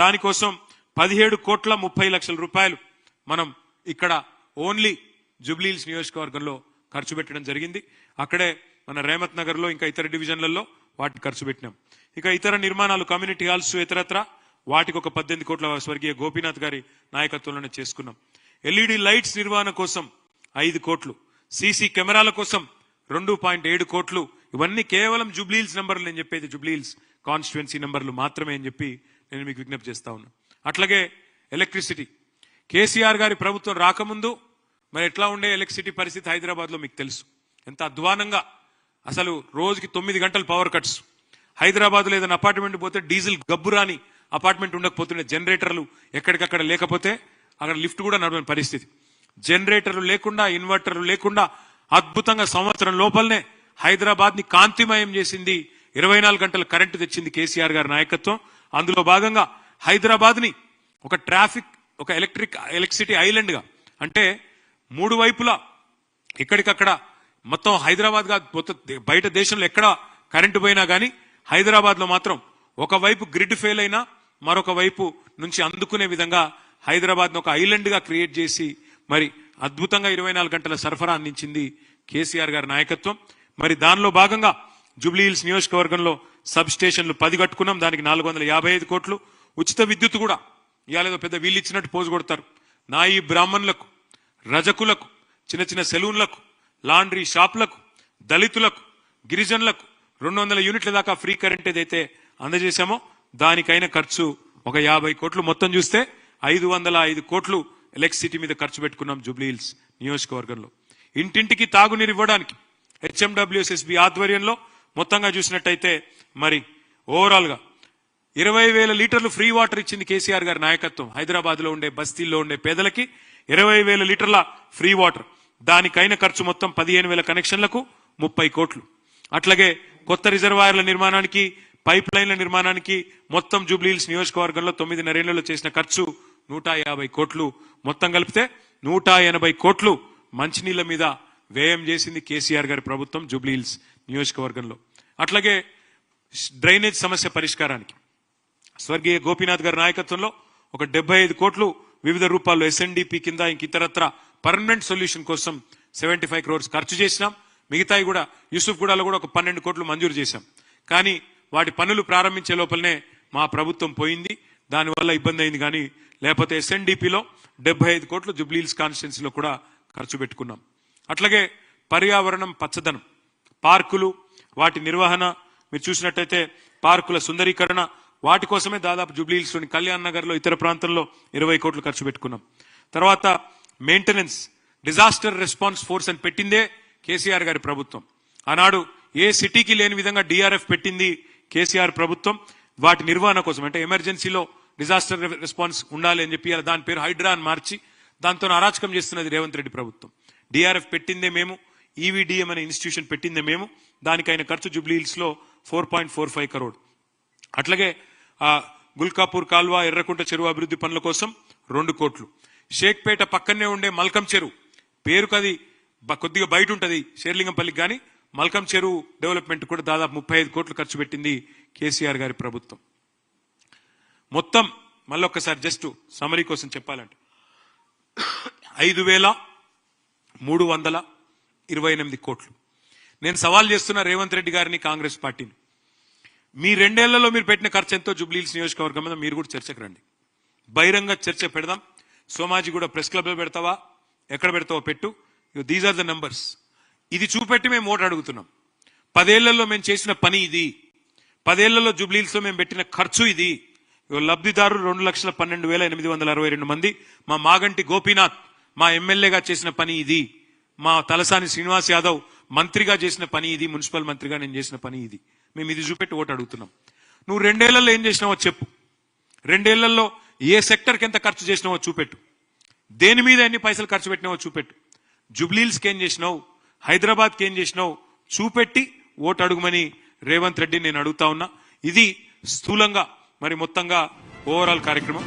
దానికోసం 17,30,00,000 మనం ఇక్కడ ఓన్లీ జూబ్లీహిల్స్ నియోజకవర్గంలో ఖర్చు పెట్టడం జరిగింది. అక్కడే మన రేమత్ నగర్ లో ఇంకా ఇతర డివిజన్లలో వాటికి ఖర్చు పెట్టినాం. ఇక ఇతర నిర్మాణాలు కమ్యూనిటీ హాల్స్ ఇతరత్ర వాటికి ఒక 18 కోట్ల స్వర్గీయ గోపీనాథ్ గారి నాయకత్వంలోనే చేసుకున్నాం. ఎల్ఈడి లైట్స్ నిర్వహణ కోసం 5 కోట్లు, సీసీ కెమెరాల కోసం 2.7 కోట్లు. ఇవన్నీ కేవలం జూబ్లీహిల్స్ నంబర్లు, నేను చెప్పేది జూబ్లీహిల్స్ కాన్స్టిట్యుయెన్సీ నంబర్లు మాత్రమే అని చెప్పి నేను మీకు విజ్ఞప్తి చేస్తా ఉన్నా. అట్లాగే ఎలక్ట్రిసిటీ, కేసీఆర్ గారి ప్రభుత్వం రాకముందు మరి ఎట్లా ఉండే ఎలక్ట్రిసిటీ పరిస్థితి హైదరాబాద్ లో మీకు తెలుసు. ఎంత అధ్వానంగా, అసలు రోజుకి 9 గంటలు పవర్ కట్స్. హైదరాబాద్ లో ఏదైనా అపార్ట్మెంట్ పోతే డీజిల్ గబ్బురాని అపార్ట్మెంట్ ఉండకపోతుండే, జనరేటర్లు ఎక్కడికక్కడ లేకపోతే అక్కడ లిఫ్ట్ కూడా నడవని పరిస్థితి. జనరేటర్లు లేకుండా, ఇన్వర్టర్లు లేకుండా అద్భుతంగా సంవత్సరం లోపలనే హైదరాబాద్ ని కాంతిమయం చేసింది. 24 గంటల కరెంటు తెచ్చింది కేసీఆర్ గారి నాయకత్వం. అందులో భాగంగా హైదరాబాద్ ని ఒక ట్రాఫిక్, ఒక ఎలక్ట్రిసిటీ ఐలాండ్ గా, అంటే 3 వైపులా ఎక్కడికక్కడ మొత్తం హైదరాబాద్ గా బయట దేశంలో ఎక్కడ కరెంటు పోయినా గానీ హైదరాబాద్ లో మాత్రం ఒకవైపు గ్రిడ్ ఫెయిల్ అయినా మరొక వైపు నుంచి అందుకునే విధంగా హైదరాబాద్ ఒక ఐలాండ్ గా క్రియేట్ చేసి మరి అద్భుతంగా 24 గంటల సరఫరా అందించింది కేసీఆర్ గారి నాయకత్వం. మరి దానిలో భాగంగా జూబ్లీహిల్స్ నియోజకవర్గంలో సబ్ స్టేషన్లు 10 కట్టుకున్నాం. దానికి 455 కోట్లు. ఉచిత విద్యుత్ కూడా ఇవాళ ఏదో పెద్ద వీళ్ళు ఇచ్చినట్టు పోజు కొడతారు. నాయి బ్రాహ్మణులకు, రజకులకు, చిన్న చిన్న సెలూన్లకు, లాండ్రీ షాపులకు, దళితులకు, గిరిజనులకు 200 యూనిట్ల దాకా ఫ్రీ కరెంట్ ఏదైతే అందజేశామో దానికైన ఖర్చు ఒక 50 కోట్లు. మొత్తం చూస్తే 505 కోట్లు ఎలక్ట్రిసిటీ మీద ఖర్చు పెట్టుకున్నాం జూబ్లీహిల్స్ నియోజకవర్గంలో. ఇంటింటికి తాగునీరు ఇవ్వడానికి హెచ్ఎండబ్ల్యూఎస్ఎస్బి ఆధ్వర్యంలో మొత్తంగా చూసినట్టయితే మరి ఓవరాల్ గా 20,000 లీటర్లు ఫ్రీ వాటర్ ఇచ్చింది కేసీఆర్ గారి నాయకత్వం. హైదరాబాద్ లో ఉండే బస్తీల్లో ఉండే పేదలకి 20,000 లీటర్ల ఫ్రీ వాటర్. దానికైన ఖర్చు మొత్తం 15,000 కనెక్షన్లకు 30 కోట్లు. అట్లాగే కొత్త రిజర్వాయర్ల నిర్మాణానికి, పైప్ లైన్ల నిర్మాణానికి మొత్తం జూబ్లీహిల్స్ నియోజకవర్గంలో 9.5 ఏళ్లలో చేసిన ఖర్చు 150 కోట్లు. మొత్తం కలిపితే 180 కోట్లు మంచినీళ్ల మీద వ్యయం చేసింది కేసీఆర్ గారి ప్రభుత్వం జూబ్లీహిల్స్ నియోజకవర్గంలో. అట్లాగే డ్రైనేజ్ సమస్య పరిష్కారానికి స్వర్గీయ గోపీనాథ్ గారి నాయకత్వంలో ఒక 75 కోట్లు వివిధ రూపాల్లో ఎస్ఎన్డిపి కింద ఇంక ఇతరత్ర పర్మనెంట్ సొల్యూషన్ కోసం 75 crores ఖర్చు చేసినాం. మిగతాయి కూడా యూసుఫ్ గూడలో కూడా ఒక 12 కోట్లు మంజూరు చేశాం. కానీ వాటి పనులు ప్రారంభించే లోపలనే మా ప్రభుత్వం పోయింది. దానివల్ల ఇబ్బంది అయింది. కానీ లేకపోతే ఎస్ఎన్డిపిలో 75 కోట్లు జూబ్లీహిల్స్ కాన్స్టిట్యుయెన్సీలో కూడా ఖర్చు పెట్టుకున్నాం. అట్లాగే పర్యావరణం, పచ్చదనం, పార్కులు, వాటి నిర్వహణ మీరు చూసినట్టయితే పార్కుల సుందరీకరణ, వాటి కోసమే దాదాపు జూబ్లీహిల్స్ లోని కళ్యాణ్ నగర్ లో ఇతర ప్రాంతంలో 20 కోట్లు ఖర్చు పెట్టుకున్నాం. తర్వాత మెయింటెనెన్స్, డిజాస్టర్ రెస్పాన్స్ ఫోర్స్ అని పెట్టిందే కేసీఆర్ గారి ప్రభుత్వం. ఆనాడు ఏ సిటీకి లేని విధంగా డిఆర్ఎఫ్ పెట్టింది కేసీఆర్ ప్రభుత్వం. వాటి నిర్వహణ కోసం, అంటే ఎమర్జెన్సీలో డిజాస్టర్ రెస్పాన్స్ ఉండాలి అని చెప్పి దాని పేరు హైడ్రా అని మార్చి దాంతో అరాచకం చేస్తున్నది రేవంత్ రెడ్డి ప్రభుత్వం. డిఆర్ఎఫ్ పెట్టిందే మేము, ఈవీడీఎం అనే ఇన్స్టిట్యూషన్ పెట్టిందే మేము. దానికైన ఖర్చు జూబ్లీహిల్స్ లో 4.45 crore. అట్లాగే గుల్కాపూర్ కాల్వ, ఎర్రకుంట చెరువు అభివృద్ధి పనుల కోసం 2 కోట్లు. షేక్పేట పక్కనే ఉండే మల్కం చెరువు, పేరుకు అది కొద్దిగా బయట ఉంటది షేర్లింగంపల్లికి, కానీ మల్కం చెరువు డెవలప్మెంట్ కూడా దాదాపు 35 కోట్లు ఖర్చు పెట్టింది కేసీఆర్ గారి ప్రభుత్వం. మొత్తం మళ్ళొక్కసారి జస్ట్ సమరీ కోసం చెప్పాలంటే 5,328 కోట్లు. నేను సవాల్ చేస్తున్న రేవంత్ రెడ్డి గారిని, కాంగ్రెస్ పార్టీని, మీ 2 ఏళ్లలో మీరు పెట్టిన ఖర్చు ఎంతో జూబ్లీహిల్స్ నియోజకవర్గం మీద మీరు కూడా చర్చకు రండి. బహిరంగ చర్చ పెడదాం. సోమాజీ కూడా ప్రెస్ క్లబ్ లో పెడతావా, ఎక్కడ పెడతావో పెట్టు. These are the numbers. ఇది చూపెట్టి మేము ఓటు అడుగుతున్నాం. 10 ఏళ్లలో మేము చేసిన పని ఇది, 10 ఏళ్లలో జూబ్లీహిల్స్ లో మేము పెట్టిన ఖర్చు ఇది. లబ్ధిదారులు 2,12,862 మంది. మా మాగంటి గోపీనాథ్ మా ఎమ్మెల్యేగా చేసిన పని ఇది. మా తలసాని శ్రీనివాస్ యాదవ్ మంత్రిగా చేసిన పని ఇది. మున్సిపల్ మంత్రిగా నేను చేసిన పని ఇది. మేము ఇది చూపెట్టి ఓటు అడుగుతున్నాం. నువ్వు 2 ఏళ్లలో ఏం చేసినావో చెప్పు. 2 ఏళ్లలో ఏ సెక్టర్కి ఎంత ఖర్చు చేసినావో చూపెట్టు. దేని మీద ఎన్ని పైసలు ఖర్చు పెట్టినావో చూపెట్టు. జూబ్లీహిల్స్కి ఏం చేసినావు, హైదరాబాద్కి ఏం చేసినావు చూపెట్టి ఓటు అడుగుమని రేవంత్ రెడ్డి నేను అడుగుతా ఉన్నా. ఇది స్థూలంగా మరి మొత్తంగా ఓవరాల్ కార్యక్రమం.